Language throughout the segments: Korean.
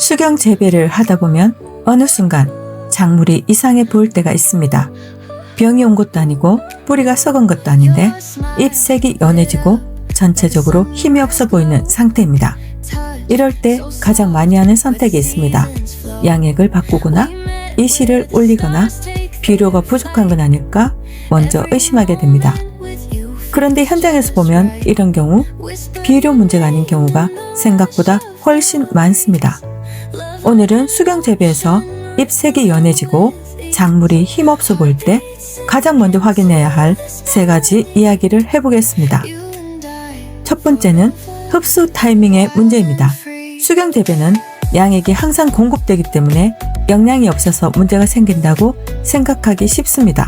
수경 재배를 하다 보면 어느 순간 작물이 이상해 보일 때가 있습니다. 병이 온 것도 아니고 뿌리가 썩은 것도 아닌데 잎색이 연해지고 전체적으로 힘이 없어 보이는 상태입니다. 이럴 때 가장 많이 하는 선택이 있습니다. 양액을 바꾸거나 이실을 올리거나 비료가 부족한 건 아닐까 먼저 의심하게 됩니다. 그런데 현장에서 보면 이런 경우 비료 문제가 아닌 경우가 생각보다 훨씬 많습니다. 오늘은 수경 재배에서 잎색이 연해지고 작물이 힘없어 보일 때 가장 먼저 확인해야 할 3가지 이야기를 해보겠습니다. 첫 번째는 흡수 타이밍의 문제입니다. 수경 재배는 양액이 항상 공급되기 때문에 영양이 없어서 문제가 생긴다고 생각하기 쉽습니다.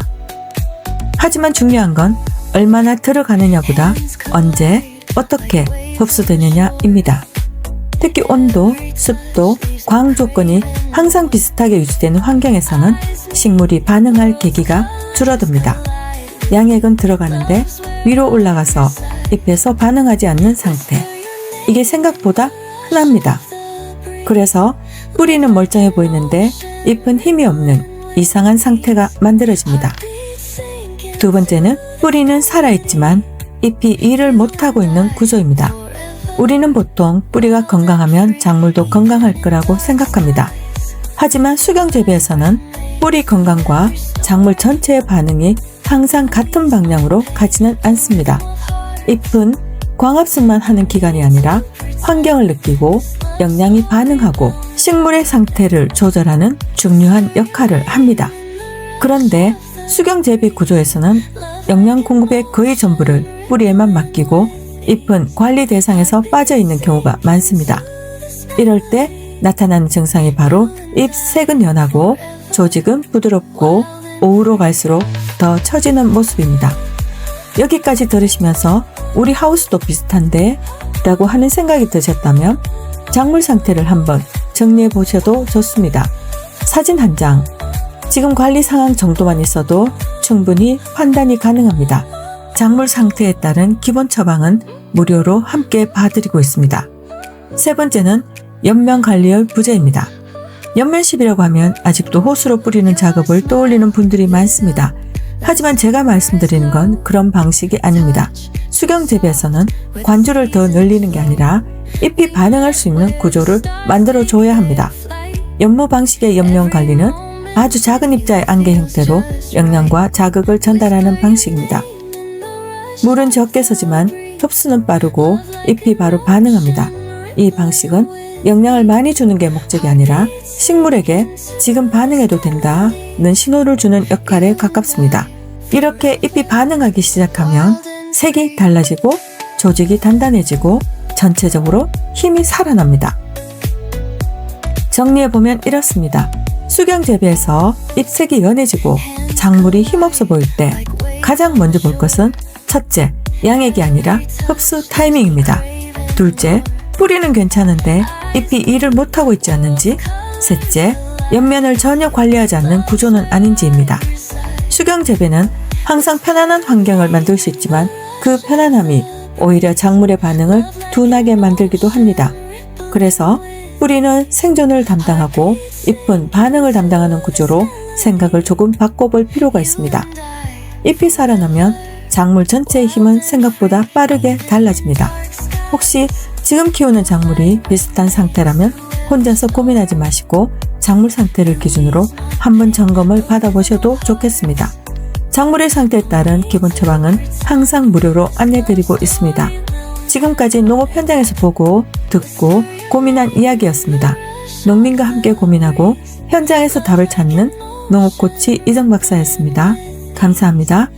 하지만 중요한 건 얼마나 들어가느냐보다 언제, 어떻게 흡수되느냐입니다. 특히 온도, 습도, 광 조건이 항상 비슷하게 유지되는 환경에서는 식물이 반응할 계기가 줄어듭니다. 양액은 들어가는데 위로 올라가서 잎에서 반응하지 않는 상태. 이게 생각보다 흔합니다. 그래서 뿌리는 멀쩡해 보이는데 잎은 힘이 없는 이상한 상태가 만들어집니다. 두 번째는 뿌리는 살아있지만 잎이 일을 못하고 있는 구조입니다. 우리는 보통 뿌리가 건강하면 작물도 건강할 거라고 생각합니다. 하지만 수경 재배에서는 뿌리 건강과 작물 전체의 반응이 항상 같은 방향으로 가지는 않습니다. 잎은 광합성만 하는 기관이 아니라 환경을 느끼고 영양이 반응하고 식물의 상태를 조절하는 중요한 역할을 합니다. 그런데 수경 재배 구조에서는 영양 공급의 거의 전부를 뿌리에만 맡기고 잎은 관리 대상에서 빠져있는 경우가 많습니다. 이럴 때 나타나는 증상이 바로 잎색은 연하고 조직은 부드럽고 오후로 갈수록 더 처지는 모습입니다. 여기까지 들으시면서 우리 하우스도 비슷한데? 라고 하는 생각이 드셨다면 작물 상태를 한번 정리해 보셔도 좋습니다. 사진 한 장, 지금 관리 상황 정도만 있어도 충분히 판단이 가능합니다. 작물 상태에 따른 기본 처방은 무료로 함께 봐드리고 있습니다. 세 번째는 옆면 관리의 부재입니다. 옆면십이라고 하면 아직도 호수로 뿌리는 작업을 떠올리는 분들이 많습니다. 하지만 제가 말씀드리는 건 그런 방식이 아닙니다. 수경 재배에서는 관주를 더 늘리는 게 아니라 잎이 반응할 수 있는 구조를 만들어줘야 합니다. 연무 방식의 옆면 관리는 아주 작은 입자의 안개 형태로 영양과 자극을 전달하는 방식입니다. 물은 적게 써지만 흡수는 빠르고 잎이 바로 반응합니다. 이 방식은 영양을 많이 주는 게 목적이 아니라 식물에게 지금 반응해도 된다는 신호를 주는 역할에 가깝습니다. 이렇게 잎이 반응하기 시작하면 색이 달라지고 조직이 단단해지고 전체적으로 힘이 살아납니다. 정리해보면 이렇습니다. 수경 재배에서 잎색이 연해지고 작물이 힘없어 보일 때 가장 먼저 볼 것은 첫째, 양액이 아니라 흡수 타이밍입니다. 둘째, 뿌리는 괜찮은데 잎이 일을 못하고 있지 않는지. 셋째, 옆면을 전혀 관리하지 않는 구조는 아닌지입니다. 수경 재배는 항상 편안한 환경을 만들 수 있지만 그 편안함이 오히려 작물의 반응을 둔하게 만들기도 합니다. 그래서 뿌리는 생존을 담당하고 잎은 반응을 담당하는 구조로 생각을 조금 바꿔볼 필요가 있습니다. 잎이 살아나면 작물 전체의 힘은 생각보다 빠르게 달라집니다. 혹시 지금 키우는 작물이 비슷한 상태라면 혼자서 고민하지 마시고 작물 상태를 기준으로 한번 점검을 받아보셔도 좋겠습니다. 작물의 상태에 따른 기본 처방은 항상 무료로 안내드리고 있습니다. 지금까지 농업 현장에서 보고 듣고 고민한 이야기였습니다. 농민과 함께 고민하고 현장에서 답을 찾는 농업코치 이정 박사였습니다. 감사합니다.